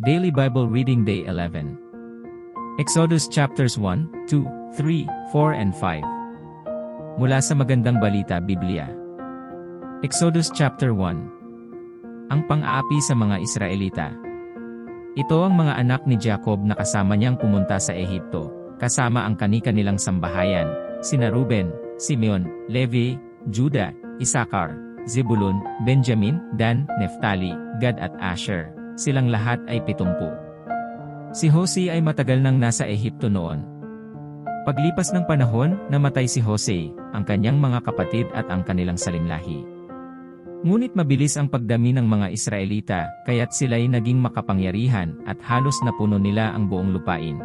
Daily Bible Reading Day 11. Exodus chapters 1, 2, 3, 4 and 5. Mula sa Magandang Balita Biblia. Exodus chapter 1. Ang pang-aapi sa mga Israelita. Ito ang mga anak ni Jacob na kasama niyang pumunta sa Ehipto, kasama ang kani-kanilang sambahayan, sina Ruben, Simeon, Levi, Judah, Isakar, Zebulun, Benjamin, Dan, Neftali, Gad at Asher. Silang lahat ay 70. Si Jose ay matagal nang nasa Ehipto noon. Paglipas ng panahon, namatay si Jose, ang kanyang mga kapatid at ang kanilang salinlahi. Ngunit mabilis ang pagdami ng mga Israelita, kaya't sila'y naging makapangyarihan at halos napuno nila ang buong lupain.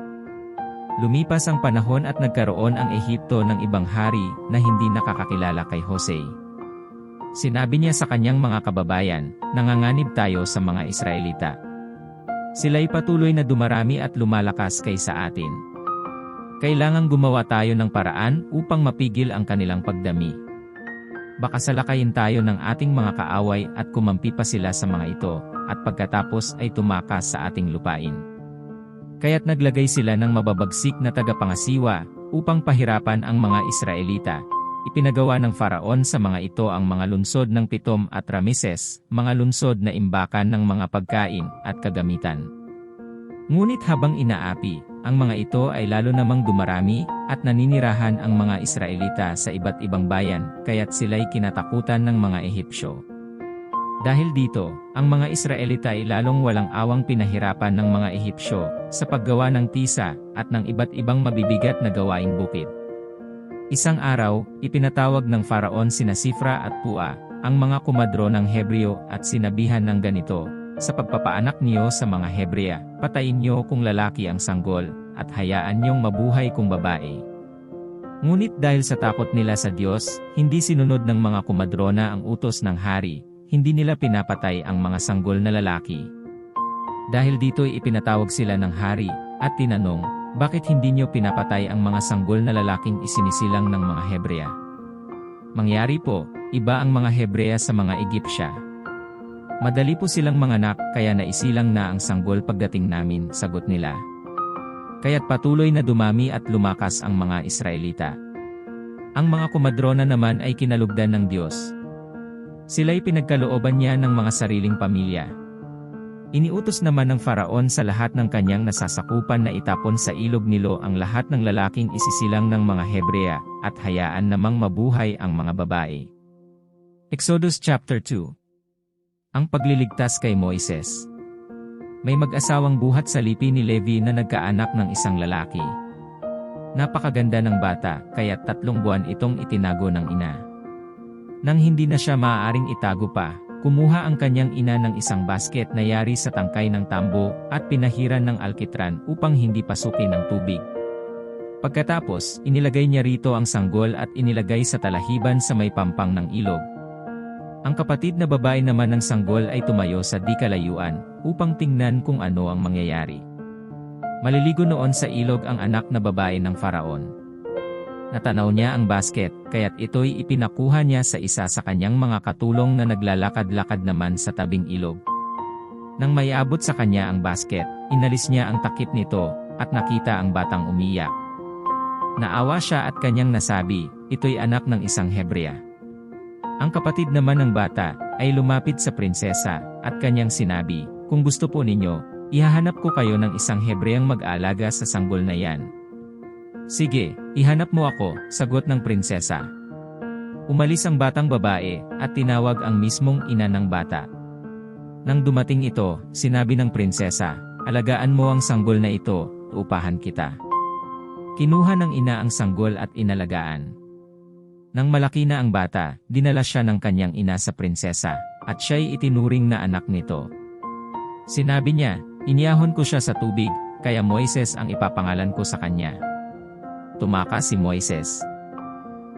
Lumipas ang panahon at nagkaroon ang Ehipto ng ibang hari na hindi nakakakilala kay Jose. Sinabi niya sa kanyang mga kababayan, nanganganib tayo sa mga Israelita. Sila'y patuloy na dumarami at lumalakas kaysa atin. Kailangang gumawa tayo ng paraan upang mapigil ang kanilang pagdami. Baka salakayin tayo ng ating mga kaaway at kumampi pa sila sa mga ito, at pagkatapos ay tumakas sa ating lupain. Kaya't naglagay sila ng mababagsik na tagapangasiwa upang pahirapan ang mga Israelita. Ipinagawa ng Faraon sa mga ito ang mga lunsod ng Pitom at Rameses, mga lunsod na imbakan ng mga pagkain at kagamitan. Ngunit habang inaapi, ang mga ito ay lalo namang dumarami at naninirahan ang mga Israelita sa iba't ibang bayan, kaya't sila'y kinatakutan ng mga Ehipsyo. Dahil dito, ang mga Israelita ay lalong walang awang pinahirapan ng mga Ehipsyo sa paggawa ng tisa at ng iba't ibang mabibigat na gawaing bukid. Isang araw, ipinatawag ng Faraon sina Sifra at Pua, ang mga kumadro ng Hebreo at sinabihan ng ganito, sa pagpapaanak niyo sa mga Hebrea, patayin niyo kung lalaki ang sanggol, at hayaan niyong mabuhay kung babae. Ngunit dahil sa takot nila sa Diyos, hindi sinunod ng mga kumadrona ang utos ng hari, hindi nila pinapatay ang mga sanggol na lalaki. Dahil dito'y ipinatawag sila ng hari, at tinanong, bakit hindi niyo pinapatay ang mga sanggol na lalaking isinisilang ng mga Hebrea? Mangyari po, iba ang mga Hebrea sa mga Egypsya. Madali po silang manganak kaya naisilang na ang sanggol pagdating namin, sagot nila. Kaya't patuloy na dumami at lumakas ang mga Israelita. Ang mga kumadrona naman ay kinalugdan ng Diyos. Sila'y pinagkalooban niya ng mga sariling pamilya. Iniutos naman ng Faraon sa lahat ng kanyang nasasakupan na itapon sa ilog Nilo ang lahat ng lalaking isisilang ng mga Hebrea, at hayaan namang mabuhay ang mga babae. Exodus chapter 2. Ang pagliligtas kay Moises. May mag-asawang buhat sa lipi ni Levi na nagkaanak ng isang lalaki. Napakaganda ng bata, kaya't 3 buwan itong itinago ng ina. Nang hindi na siya maaaring itago pa, kumuha ang kanyang ina ng isang basket na yari sa tangkay ng tambo at pinahiran ng alkitran upang hindi pasukin ng tubig. Pagkatapos, inilagay niya rito ang sanggol at inilagay sa talahiban sa may pampang ng ilog. Ang kapatid na babae naman ng sanggol ay tumayo sa di kalayuan upang tingnan kung ano ang mangyayari. Maliligo noon sa ilog ang anak na babae ng Faraon. Natanaw niya ang basket, kaya't ito'y ipinakuha niya sa isa sa kanyang mga katulong na naglalakad-lakad naman sa tabing ilog. Nang may abot sa kanya ang basket, inalis niya ang takip nito, at nakita ang batang umiyak. Naawa siya at kanyang nasabi, ito'y anak ng isang Hebrea. Ang kapatid naman ng bata, ay lumapit sa prinsesa, at kanyang sinabi, kung gusto po ninyo, ihahanap ko kayo ng isang Hebreang mag-aalaga sa sanggol na yan. Sige, ihanap mo ako, sagot ng prinsesa. Umalis ang batang babae, at tinawag ang mismong ina ng bata. Nang dumating ito, sinabi ng prinsesa, alagaan mo ang sanggol na ito, upahan kita. Kinuha ng ina ang sanggol at inalagaan. Nang malaki na ang bata, dinala siya ng kanyang ina sa prinsesa, at siya'y itinuring na anak nito. Sinabi niya, iniyahon ko siya sa tubig, kaya Moises ang ipapangalan ko sa kanya. Tumakas si Moises.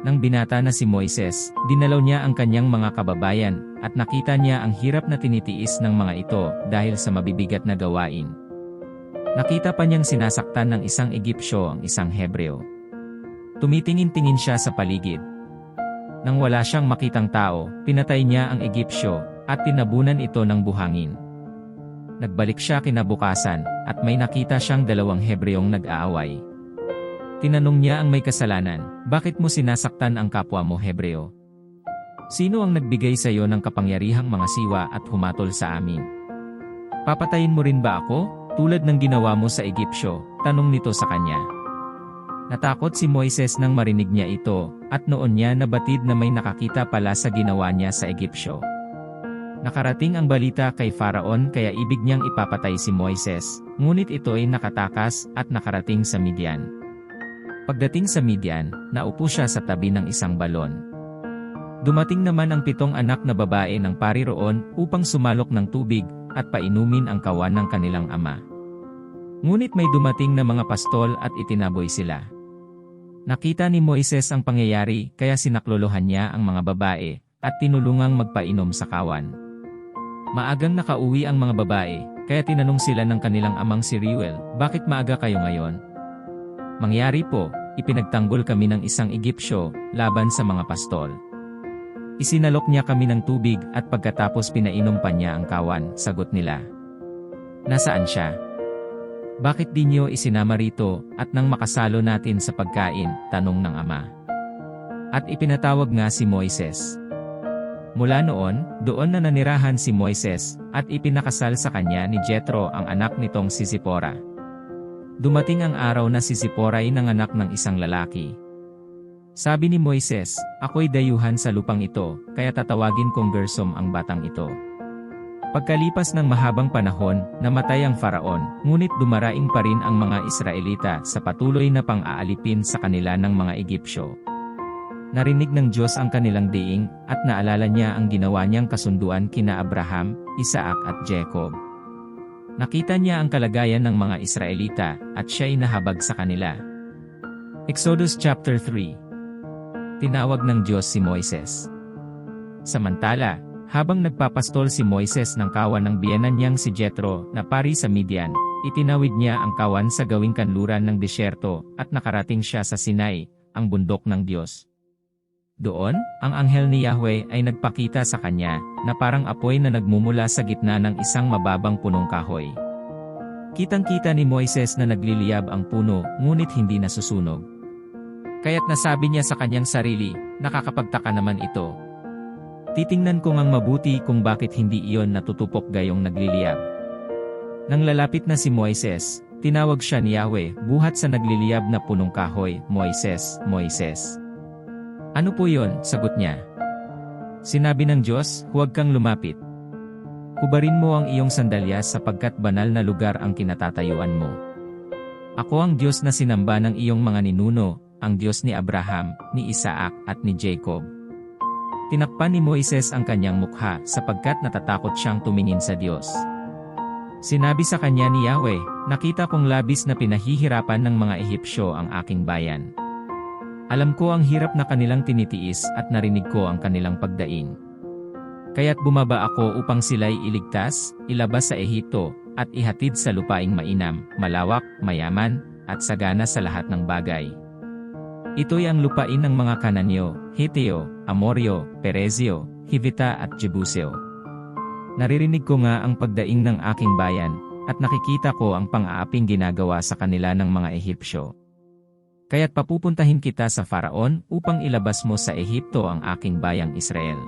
Nang binata na si Moises, dinalaw niya ang kanyang mga kababayan, at nakita niya ang hirap na tinitiis ng mga ito dahil sa mabibigat na gawain. Nakita pa niyang sinasaktan ng isang Egypsyo ang isang Hebreo. Tumitingin-tingin siya sa paligid. Nang wala siyang makitang tao, pinatay niya ang Egypsyo, at tinabunan ito ng buhangin. Nagbalik siya kinabukasan, at may nakita siyang 2 Hebreong nag-aaway. Tinanong niya ang may kasalanan, "Bakit mo sinasaktan ang kapwa mo Hebreo? Sino ang nagbigay sa iyo ng kapangyarihang mga siwa at humatol sa amin? Papatayin mo rin ba ako, tulad ng ginawa mo sa Ehipsyo?" Tanong nito sa kanya. Natakot si Moises nang marinig niya ito, at noon niya nabatid na may nakakita pala sa ginawa niya sa Ehipsyo. Nakarating ang balita kay Faraon kaya ibig niyang ipapatay si Moises, ngunit ito ay nakatakas at nakarating sa Midian. Pagdating sa Midian, naupo siya sa tabi ng isang balon. Dumating naman ang 7 anak na babae ng pari roon upang sumalok ng tubig at painumin ang kawan ng kanilang ama. Ngunit may dumating na mga pastol at itinaboy sila. Nakita ni Moises ang pangyayari kaya sinaklolohan niya ang mga babae at tinulungang magpainom sa kawan. Maagang nakauwi ang mga babae, kaya tinanong sila ng kanilang amang si Reuel, "Bakit maaga kayo ngayon?" "Mangyari po, ipinagtanggol kami ng isang Ehipsyo laban sa mga pastol. Isinalok niya kami ng tubig at pagkatapos pinainom pa niya ang kawan," sagot nila. "Nasaan siya? Bakit di niyo isinama rito at nang makasalo natin sa pagkain?" tanong ng ama. At ipinatawag nga si Moises. Mula noon, doon na nanirahan si Moises, at ipinakasal sa kanya ni Jethro ang anak nitong si Zipora. Dumating ang araw na si Zipora ay nanganak ng isang lalaki. Sabi ni Moises, "Ako'y dayuhan sa lupang ito, kaya tatawagin kong Gersom ang batang ito." Pagkalipas ng mahabang panahon, namatay ang Faraon, ngunit dumaraing pa rin ang mga Israelita sa patuloy na pang-aalipin sa kanila ng mga Ehipsyo. Narinig ng Diyos ang kanilang diing, at naalala niya ang ginawa niyang kasunduan kina Abraham, Isaac at Jacob. Nakita niya ang kalagayan ng mga Israelita, at siya'y nahabag sa kanila. Exodus chapter 3. Tinawag ng Diyos si Moises. Samantala, habang nagpapastol si Moises ng kawan ng biyenan niyang si Jethro na pari sa Midian, itinawid niya ang kawan sa gawing kanluran ng disyerto at nakarating siya sa Sinai, ang bundok ng Diyos. Doon, ang anghel ni Yahweh ay nagpakita sa kanya na parang apoy na nagmumula sa gitna ng isang mababang punong kahoy. Kitang-kita ni Moises na nagliliyab ang puno, ngunit hindi nasusunog. Kaya't nasabi niya sa kanyang sarili, "Nakakapagtaka naman ito. Titingnan ko ngang mabuti kung bakit hindi iyon natutupok gayong nagliliyab." Nang lalapit na si Moises, tinawag siya ni Yahweh buhat sa nagliliyab na punong kahoy, "Moises, Moises." "Ano po yon?" sagot niya. Sinabi ng Diyos, "Huwag kang lumapit. Hubarin mo ang iyong sandalyas sapagkat banal na lugar ang kinatatayuan mo. Ako ang Diyos na sinamba ng iyong mga ninuno, ang Diyos ni Abraham, ni Isaac at ni Jacob." Tinakpan ni Moises ang kanyang mukha sapagkat natatakot siyang tumingin sa Diyos. Sinabi sa kanya ni Yahweh, "Nakita kong labis na pinahihirapan ng mga Ehipsyo ang aking bayan. Alam ko ang hirap na kanilang tinitiis at narinig ko ang kanilang pagdaing. Kaya't bumaba ako upang sila'y iligtas, ilabas sa Ehipto, at ihatid sa lupaing mainam, malawak, mayaman, at sagana sa lahat ng bagay. Ito'y ang lupain ng mga Kananeo, Hiteo, Amoryo, Perezio, Hivita at Jebuseo. Naririnig ko nga ang pagdaing ng aking bayan, at nakikita ko ang pang-aaping ginagawa sa kanila ng mga Ehipsyo. Kaya't papupuntahin kita sa Faraon upang ilabas mo sa Ehipto ang aking bayang Israel."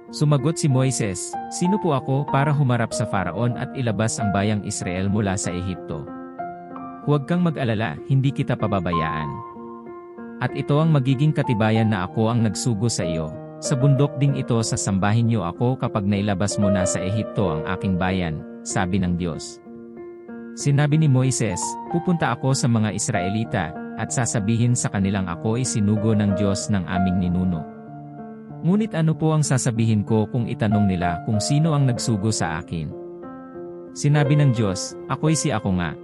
Sumagot si Moises, "Sino po ako para humarap sa Faraon at ilabas ang bayang Israel mula sa Ehipto? Huwag kang mag-alala, hindi kita pababayaan. At ito ang magiging katibayan na ako ang nagsugo sa iyo. Sa bundok ding ito sasambahin niyo ako kapag nailabas mo na sa Ehipto ang aking bayan," sabi ng Diyos. Sinabi ni Moises, "Pupunta ako sa mga Israelita, at sasabihin sa kanilang ako ay sinugo ng Diyos ng aming ninuno. Ngunit ano po ang sasabihin ko kung itanong nila kung sino ang nagsugo sa akin?" Sinabi ng Diyos, "Ako'y si ako nga.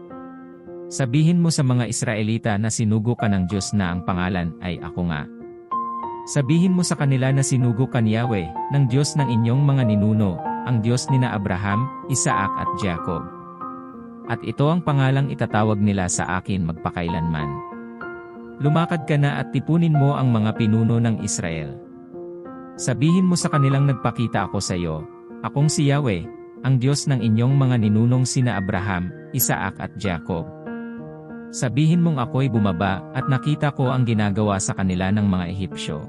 Sabihin mo sa mga Israelita na sinugo ka ng Diyos na ang pangalan ay ako nga. Sabihin mo sa kanila na sinugo ka ni Yahweh, ng Diyos ng inyong mga ninuno, ang Diyos nina Abraham, Isaac at Jacob. At ito ang pangalang itatawag nila sa akin magpakailanman. Lumakad ka na at tipunin mo ang mga pinuno ng Israel. Sabihin mo sa kanilang nagpakita ako sa iyo, akong si Yahweh, ang Diyos ng inyong mga ninunong sina Abraham, Isaac at Jacob. Sabihin mong ako'y bumaba at nakita ko ang ginagawa sa kanila ng mga Ehipsyo.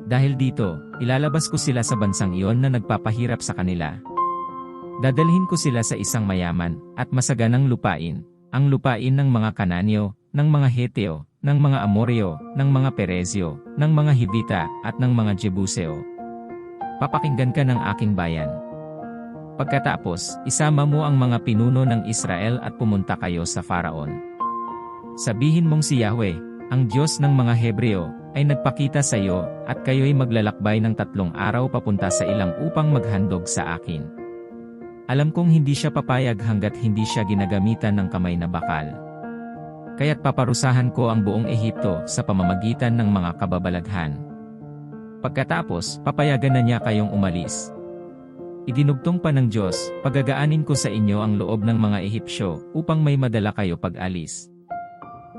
Dahil dito, ilalabas ko sila sa bansang iyon na nagpapahirap sa kanila. Dadalhin ko sila sa isang mayaman at masaganang lupain, ang lupain ng mga Kananeo, ng mga Heteo, ng mga Amoreo, ng mga Perezio, ng mga Hivita, at ng mga Jebuseo. Papakinggan ka ng aking bayan. Pagkatapos, isama mo ang mga pinuno ng Israel at pumunta kayo sa Faraon. Sabihin mong si Yahweh, ang Diyos ng mga Hebreo, ay nagpakita sa iyo, at kayo'y maglalakbay ng 3 araw papunta sa ilang upang maghandog sa akin. Alam kong hindi siya papayag hanggat hindi siya ginagamitan ng kamay na bakal. Kaya't paparusahan ko ang buong Ehipto sa pamamagitan ng mga kababalaghan. Pagkatapos, papayagan na niya kayong umalis. Idinugtong pa ng Diyos, pagagaanin ko sa inyo ang loob ng mga Ehipsyo upang may madala kayo pag-alis.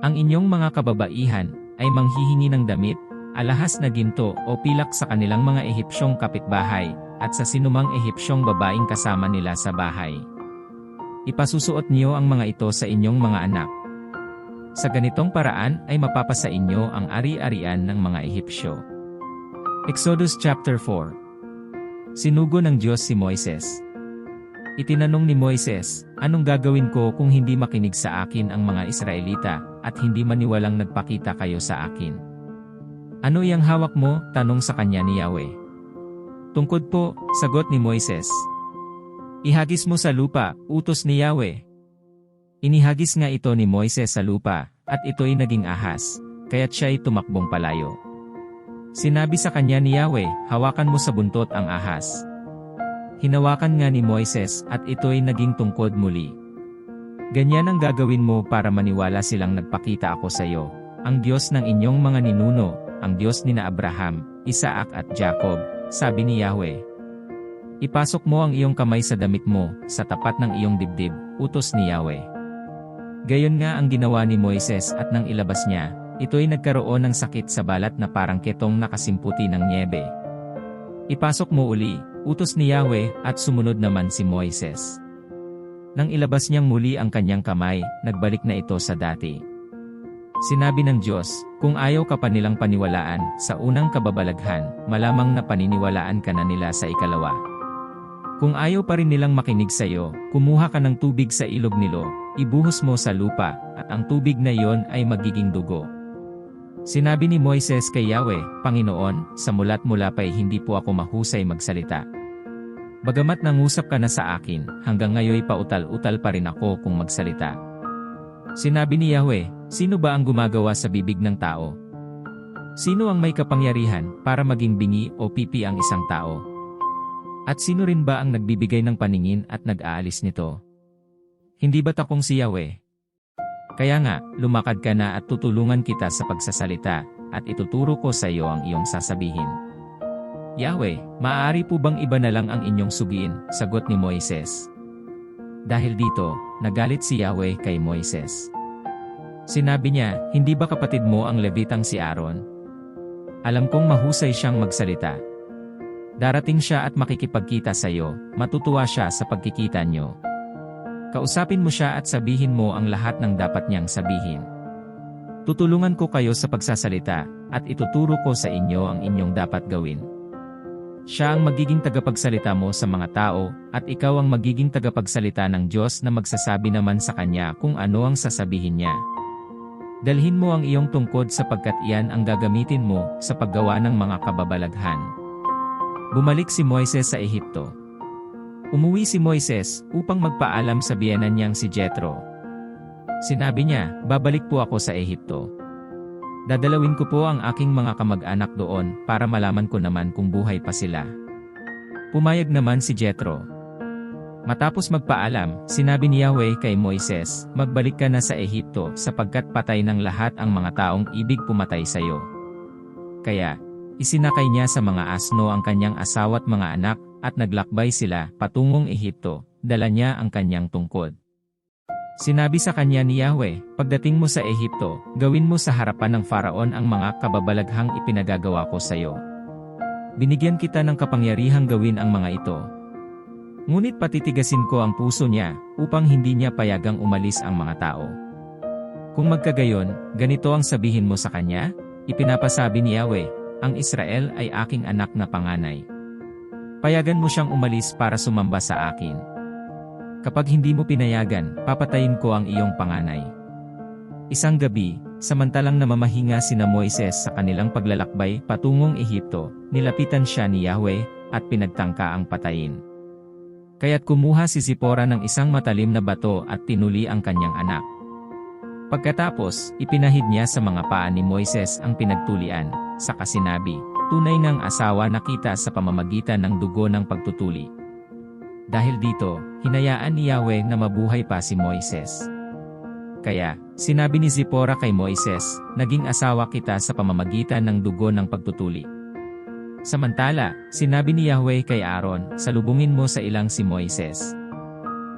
Ang inyong mga kababaihan ay manghihingi ng damit, alahas na ginto o pilak sa kanilang mga Ehipsyong kapitbahay at sa sinumang Ehipsyong babaeng kasama nila sa bahay. Ipasusuot niyo ang mga ito sa inyong mga anak. Sa ganitong paraan ay mapapasa inyo ang ari-arian ng mga Ehipsyo. Exodus chapter 4. Sinugo ng Diyos si Moises. Itinanong ni Moises, anong gagawin ko kung hindi makinig sa akin ang mga Israelita, at hindi maniwalang nagpakita kayo sa akin? Ano yang hawak mo? Tanong sa kanya ni Yahweh. Tungkod po, sagot ni Moises. Ihagis mo sa lupa, utos ni Yahweh. Inihagis nga ito ni Moises sa lupa, at ito'y naging ahas, kaya't siya'y tumakbong palayo. Sinabi sa kanya ni Yahweh, hawakan mo sa buntot ang ahas. Hinawakan nga ni Moises at ito'y naging tungkod muli. Ganyan ang gagawin mo para maniwala silang nagpakita ako sa iyo, ang Diyos ng inyong mga ninuno, ang Diyos nina Abraham, Isaac at Jacob, sabi ni Yahweh. Ipasok mo ang iyong kamay sa damit mo, sa tapat ng iyong dibdib, utos ni Yahweh. Gayon nga ang ginawa ni Moises at nang ilabas niya, ito'y nagkaroon ng sakit sa balat na parang ketong nakasimputi ng niebe. Ipasok mo uli, utos ni Yahweh, at sumunod naman si Moises. Nang ilabas niyang muli ang kanyang kamay, nagbalik na ito sa dati. Sinabi ng Diyos, kung ayaw ka pa nilang paniwalaan sa unang kababalaghan, malamang na paniniwalaan ka na nila sa ikalawa. Kung ayaw pa rin nilang makinig sa iyo, kumuha ka ng tubig sa ilog Nilo, ibuhos mo sa lupa, at ang tubig na iyon ay magiging dugo. Sinabi ni Moises kay Yahweh, Panginoon, sa mula't mula pa'y hindi po ako mahusay magsalita. Bagamat nangusap ka na sa akin, hanggang ngayoy pautal-utal pa rin ako kung magsalita. Sinabi ni Yahweh, sino ba ang gumagawa sa bibig ng tao? Sino ang may kapangyarihan para maging bingi o pipi ang isang tao? At sino rin ba ang nagbibigay ng paningin at nag-aalis nito? Hindi ba't akong si Yahweh? Kaya nga, lumakad ka na at tutulungan kita sa pagsasalita, at ituturo ko sa iyo ang iyong sasabihin. Yahweh, maaari po bang iba na lang ang inyong sugiin? Sagot ni Moises. Dahil dito, nagalit si Yahweh kay Moises. Sinabi niya, hindi ba kapatid mo ang Levitang si Aaron? Alam kong mahusay siyang magsalita. Darating siya at makikipagkita sa iyo, matutuwa siya sa pagkikita niyo. Kausapin mo siya at sabihin mo ang lahat ng dapat niyang sabihin. Tutulungan ko kayo sa pagsasalita, at ituturo ko sa inyo ang inyong dapat gawin. Siya ang magiging tagapagsalita mo sa mga tao, at ikaw ang magiging tagapagsalita ng Diyos na magsasabi naman sa Kanya kung ano ang sasabihin niya. Dalhin mo ang iyong tungkod sapagkat iyan ang gagamitin mo sa paggawa ng mga kababalaghan. Bumalik si Moises sa Ehipto. Umuwi si Moises upang magpaalam sa biyenan niyang si Jethro. Sinabi niya, babalik po ako sa Ehipto. Dadalawin ko po ang aking mga kamag-anak doon para malaman ko naman kung buhay pa sila. Pumayag naman si Jethro. Matapos magpaalam, sinabi ni Yahweh kay Moises, magbalik ka na sa Ehipto sapagkat patay ng lahat ang mga taong ibig pumatay sa iyo. Kaya, isinakay niya sa mga asno ang kanyang asawa't mga anak, at naglakbay sila patungong Ehipto, dala niya ang kanyang tungkod. Sinabi sa kanya ni Yahweh, pagdating mo sa Ehipto, gawin mo sa harapan ng Faraon ang mga kababalaghang ipinagagawa ko sa iyo. Binigyan kita ng kapangyarihang gawin ang mga ito. Ngunit patitigasin ko ang puso niya, upang hindi niya payagang umalis ang mga tao. Kung magkagayon, ganito ang sabihin mo sa kanya, ipinapasabi ni Yahweh, ang Israel ay aking anak na panganay. Payagan mo siyang umalis para sumamba sa akin. Kapag hindi mo pinayagan, papatayin ko ang iyong panganay. Isang gabi, samantalang namamahinga sina Moises sa kanilang paglalakbay patungong Ehipto, nilapitan siya ni Yahweh, at pinagtangka ang patayin. Kaya't kumuha si Zipora ng isang matalim na bato at tinuli ang kanyang anak. Pagkatapos, ipinahid niya sa mga paa ni Moises ang pinagtulian, saka sinabi, tunay ngang asawa na kita sa pamamagitan ng dugo ng pagtutuli. Dahil dito, hinayaan ni Yahweh na mabuhay pa si Moises. Kaya, sinabi ni Zipora kay Moises, naging asawa kita sa pamamagitan ng dugo ng pagtutuli. Samantala, sinabi ni Yahweh kay Aaron, salubungin mo sa ilang si Moises.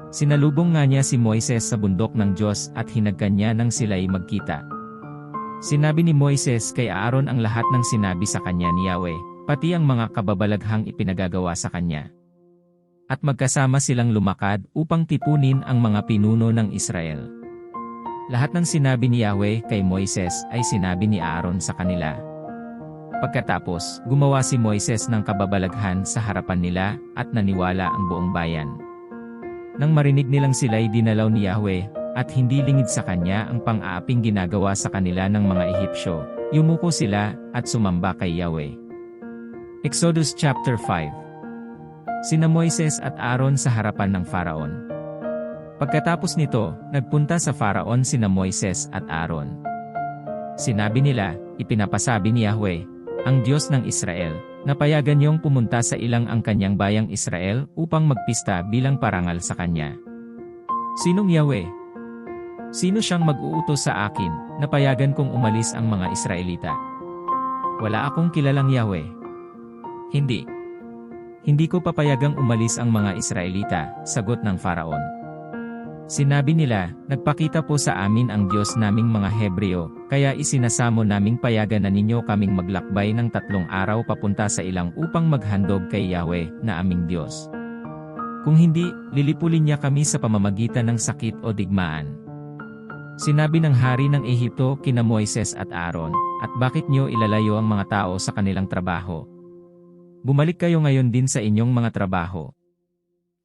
Sinalubong nga niya si Moises sa bundok ng Diyos at hinagkan niya nang sila'y magkita. Sinabi ni Moises kay Aaron ang lahat ng sinabi sa kanya ni Yahweh, pati ang mga kababalaghang ipinagagawa sa kanya. At magkasama silang lumakad upang tipunin ang mga pinuno ng Israel. Lahat ng sinabi ni Yahweh kay Moises ay sinabi ni Aaron sa kanila. Pagkatapos, gumawa si Moises ng kababalaghan sa harapan nila at naniwala ang buong bayan. Nang marinig nilang sila'y dinalaw ni Yahweh, at hindi lingid sa kanya ang pang-aaping ginagawa sa kanila ng mga Ehipsyo, yumuko sila at sumamba kay Yahweh. Exodus chapter 5. Sina Moises at Aaron sa harapan ng Faraon. Pagkatapos nito, nagpunta sa Faraon sina Moises at Aaron. Sinabi nila, ipinapasabi ni Yahweh, ang Diyos ng Israel, napayagan niyong pumunta sa ilang ang kanyang bayang Israel upang magpista bilang parangal sa kanya. Sinong Yahweh? Sino siyang mag-uutos sa akin, napayagan kong umalis ang mga Israelita? Wala akong kilalang Yahweh. Hindi. Hindi ko papayagang umalis ang mga Israelita, sagot ng Faraon. Sinabi nila, nagpakita po sa amin ang Diyos naming mga Hebreo, kaya isinasamo naming payagan na ninyo kaming maglakbay ng 3 araw papunta sa ilang upang maghandog kay Yahweh na aming Diyos. Kung hindi, lilipulin niya kami sa pamamagitan ng sakit o digmaan. Sinabi ng hari ng Ehipto kina Moises at Aaron, at bakit niyo ilalayo ang mga tao sa kanilang trabaho? Bumalik kayo ngayon din sa inyong mga trabaho.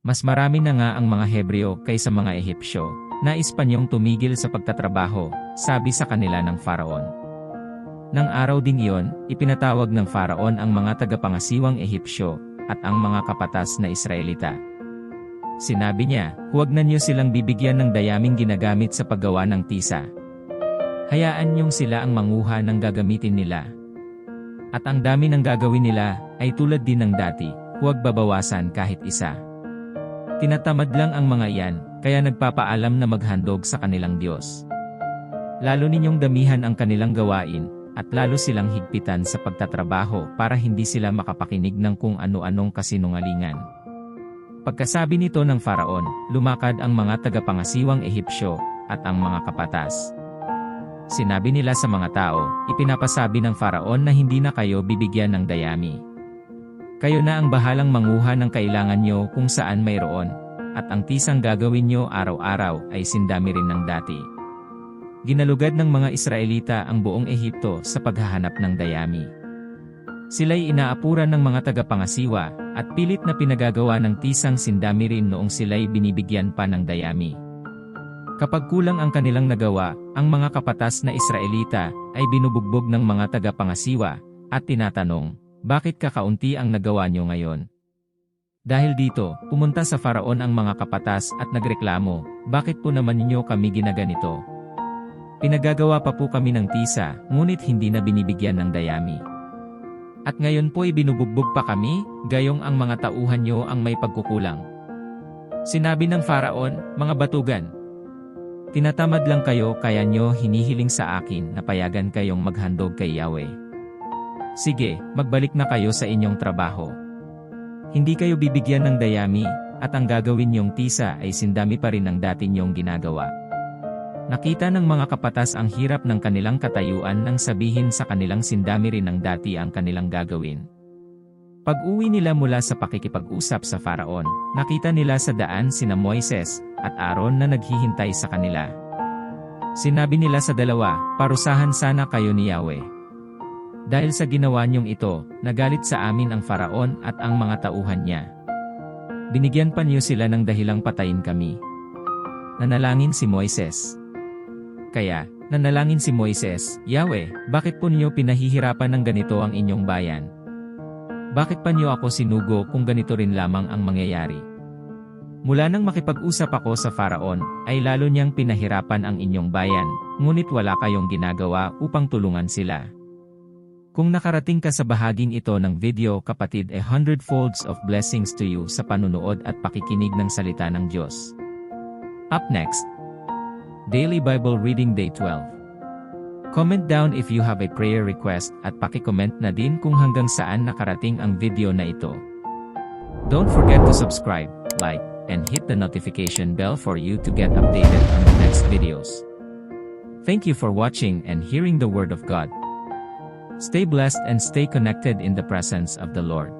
Mas marami na nga ang mga Hebreo kaysa mga Ehipsyo, nais pa niyong tumigil sa pagtatrabaho, sabi sa kanila ng Faraon. Nang araw ding iyon, ipinatawag ng Faraon ang mga tagapangasiwang Ehipsyo, at ang mga kapatas na Israelita. Sinabi niya, huwag na niyo silang bibigyan ng dayaming ginagamit sa paggawa ng tisa. Hayaan niyong sila ang manguha ng gagamitin nila. At ang dami ng gagawin nila, ay tulad din ng dati, huwag babawasan kahit isa. Tinatamad lang ang mga iyan, kaya nagpapaalam na maghandog sa kanilang Diyos. Lalo ninyong damihan ang kanilang gawain, at lalo silang higpitan sa pagtatrabaho para hindi sila makapakinig ng kung ano-anong kasinungalingan. Pagkasabi nito ng Faraon, lumakad ang mga tagapangasiwang Ehipsyo, at ang mga kapatas. Sinabi nila sa mga tao, ipinapasabi ng Faraon na hindi na kayo bibigyan ng dayami. Kayo na ang bahalang manguha ng kailangan nyo kung saan mayroon, at ang tisang gagawin nyo araw-araw ay sindami rin ng dati. Ginalugad ng mga Israelita ang buong Ehipto sa paghahanap ng dayami. Sila'y inaapuran ng mga tagapangasiwa, at pilit na pinagagawa ng tisang sindami rin noong sila'y binibigyan pa ng dayami. Kapag kulang ang kanilang nagawa, ang mga kapatas na Israelita ay binubugbog ng mga tagapangasiwa, at tinatanong, bakit kakaunti ang nagawa nyo ngayon? Dahil dito, pumunta sa Faraon ang mga kapatas at nagreklamo, bakit po naman ninyo kami ginaganito? Pinagagawa pa po kami ng tisa, ngunit hindi na binibigyan ng dayami. At ngayon po'y binubugbog pa kami, gayong ang mga tauhan nyo ang may pagkukulang. Sinabi ng Faraon, mga batugan, tinatamad lang kayo kaya nyo hinihiling sa akin na payagan kayong maghandog kay Yahweh. Sige, magbalik na kayo sa inyong trabaho. Hindi kayo bibigyan ng dayami, at ang gagawin niyong tisa ay sindami pa rin ng dati niyong ginagawa. Nakita ng mga kapatas ang hirap ng kanilang katayuan nang sabihin sa kanilang sindami rin ng dati ang kanilang gagawin. Pag-uwi nila mula sa pakikipag-usap sa Faraon, nakita nila sa daan sina Moises at Aaron na naghihintay sa kanila. Sinabi nila sa dalawa, "Parusahan sana kayo ni Yahweh. Dahil sa ginawa niyong ito, nagalit sa amin ang Faraon at ang mga tauhan niya. Binigyan pa niyo sila ng dahilang patayin kami." Nanalangin si Moises. Kaya, nanalangin si Moises, "Yahweh, bakit po niyo pinahihirapan ng ganito ang inyong bayan? Bakit pa niyo ako sinugo kung ganito rin lamang ang mangyayari? Mula nang makipag-usap ako sa Faraon, ay lalo niyang pinahirapan ang inyong bayan, ngunit wala kayong ginagawa upang tulungan sila." Kung nakarating ka sa bahaging ito ng video kapatid, 100 folds of blessings to you sa panunood at pakikinig ng salita ng Diyos. Up next, Daily Bible Reading Day 12. Comment down if you have a prayer request at paki-comment na din kung hanggang saan nakarating ang video na ito. Don't forget to subscribe, like, and hit the notification bell for you to get updated on the next videos. Thank you for watching and hearing the Word of God. Stay blessed and stay connected in the presence of the Lord.